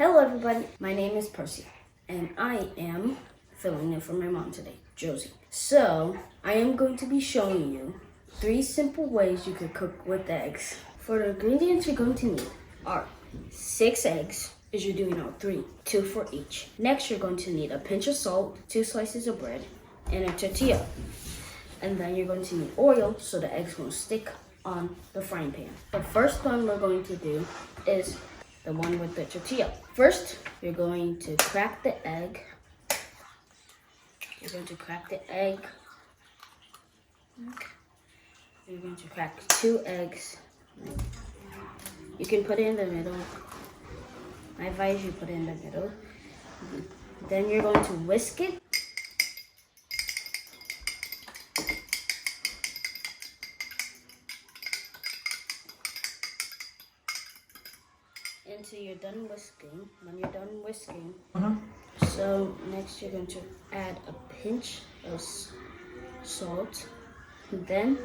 Hello everybody, my name is Percy, and I am filling in for my mom today, Josy. So, I am going to be showing you 3 simple ways you could cook with eggs. For the ingredients you're going to need are 6 eggs, as you're doing all 3, 2 for each. Next, you're going to need a pinch of salt, 2 slices of bread, and a tortilla. And then you're going to need oil so the eggs won't stick on the frying pan. The first one we're going to do is the one with the tortilla. First, you're going to crack the egg. You're going to crack the egg. You're going to crack 2 eggs. You can put it in the middle. I advise you put it in the middle. Then you're going to whisk it. Until you're done whisking. When you're done whisking, so next you're going to add a pinch of salt. And then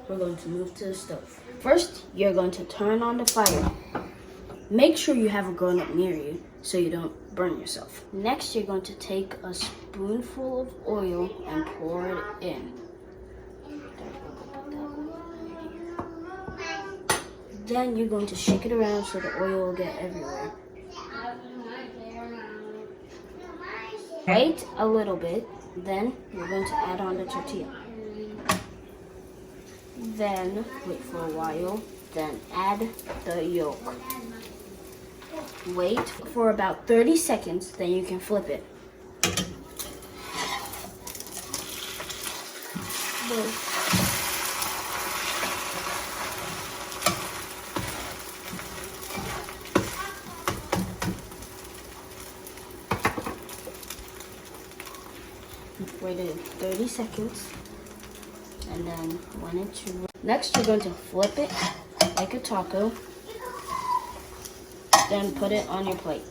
we're going to move to the stove. First, you're going to turn on the fire. Make sure you have a grown-up near you so you don't burn yourself. Next, you're going to take a spoonful of oil and pour it in. Then you're going to shake it around so the oil will get everywhere. Wait a little bit, then you're going to add on the tortilla. Then wait for a while, then add the yolk. Wait for about 30 seconds, then you can flip it. Waited 30 seconds, and then when it's ready. Next, you're going to flip it like a taco, then put it on your plate.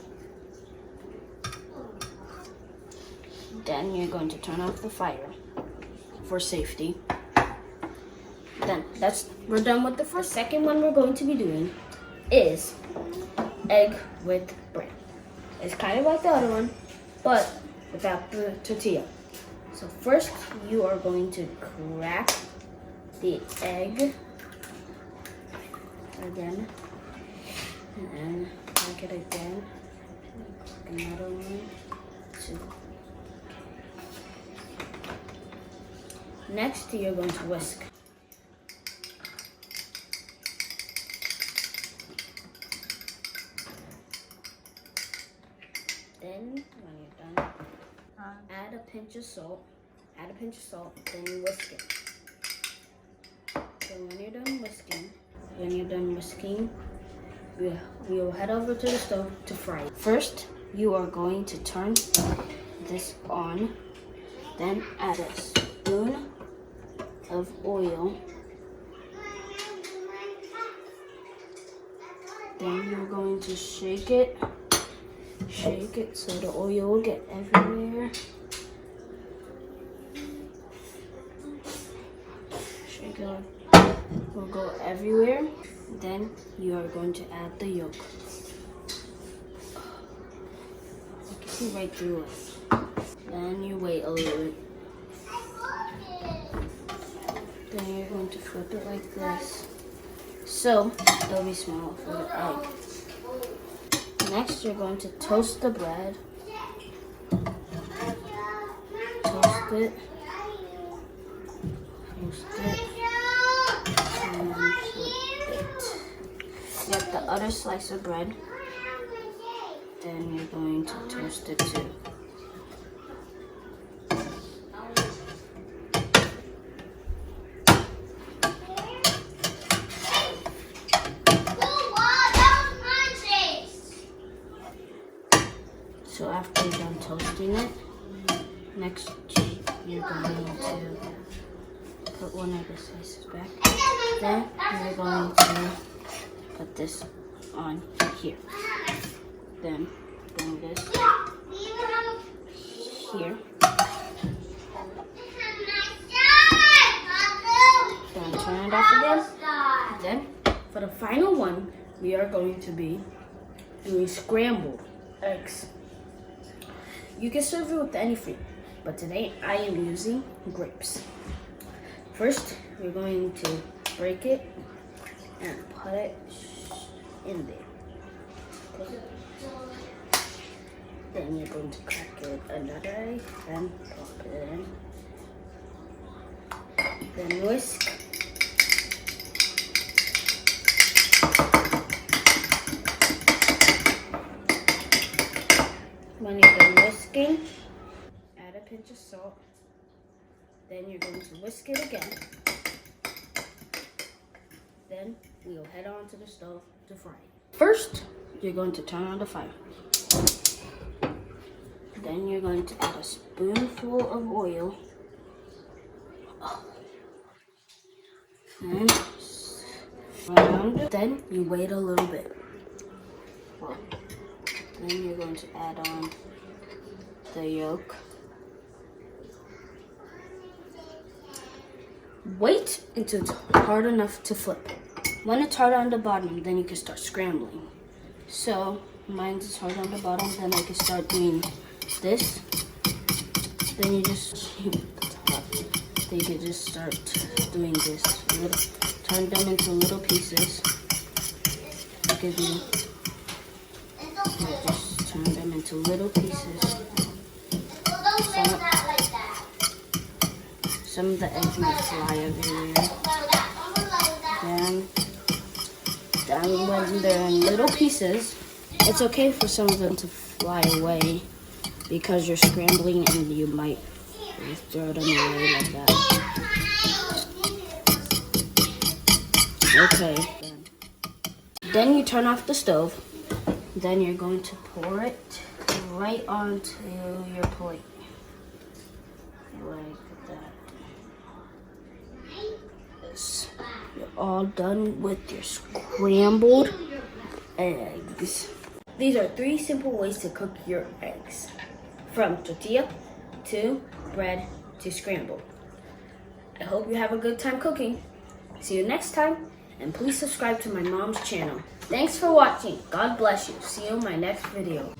Then you're going to turn off the fire for safety. Then we're done with the first. Second one we're going to be doing is egg with bread. It's kind of like the other one, but without the tortilla. So first, you are going to crack the egg again, and then crack it again. Another one, 2. Next, you're going to whisk. Then, when you're done, add a pinch of salt. Then you whisk it. So when you're done whisking, we'll head over to the stove to fry it. First, you are going to turn this on, then add a spoon of oil. Then you're going to shake it so the oil will get everywhere. Shake it will go everywhere. Then you are going to add the yolk. You can see right through it. Then you wait a little bit. Then you're going to flip it like this, so it'll be small for the egg. Next, you're going to toast the bread. Toast it. And flip it. Get the other slice of bread. Then you're going to toast it too. So after you're done toasting it, next you're going to put one of the slices back. Then you're going to put this on here. Then bring this here. Then turn it off again. Then for the final one, we are going to be doing scrambled eggs. You can serve it with any fruit, but today I am using grapes. First, we're going to break it and put it in there. Then you're going to crack it another egg and pop it in. Then whisk. When you're done whisking, add a pinch of salt. Then you're going to whisk it again. Then we'll head on to the stove to fry it. First, you're going to turn on the fire. Then you're going to add a spoonful of oil. And then you wait a little bit. Then you're going to add on the yolk. Wait until it's hard enough to flip. When it's hard on the bottom, then you can start scrambling. So mine is hard on the bottom, then I can start doing this. Then you just Then you can just start doing this. Turn them into little pieces. You can do. Just turn them into little pieces. Some of the eggs might fly everywhere. Then when they're in little pieces, it's okay for some of them to fly away because you're scrambling and you might throw them away like that. Okay. Then you turn off the stove. Then you're going to pour it right onto your plate. Like that. You're all done with your scrambled eggs. These are 3 simple ways to cook your eggs. From tortilla to bread to scrambled. I hope you have a good time cooking. See you next time, and please subscribe to my mom's channel. Thanks for watching. God bless you. See you in my next video.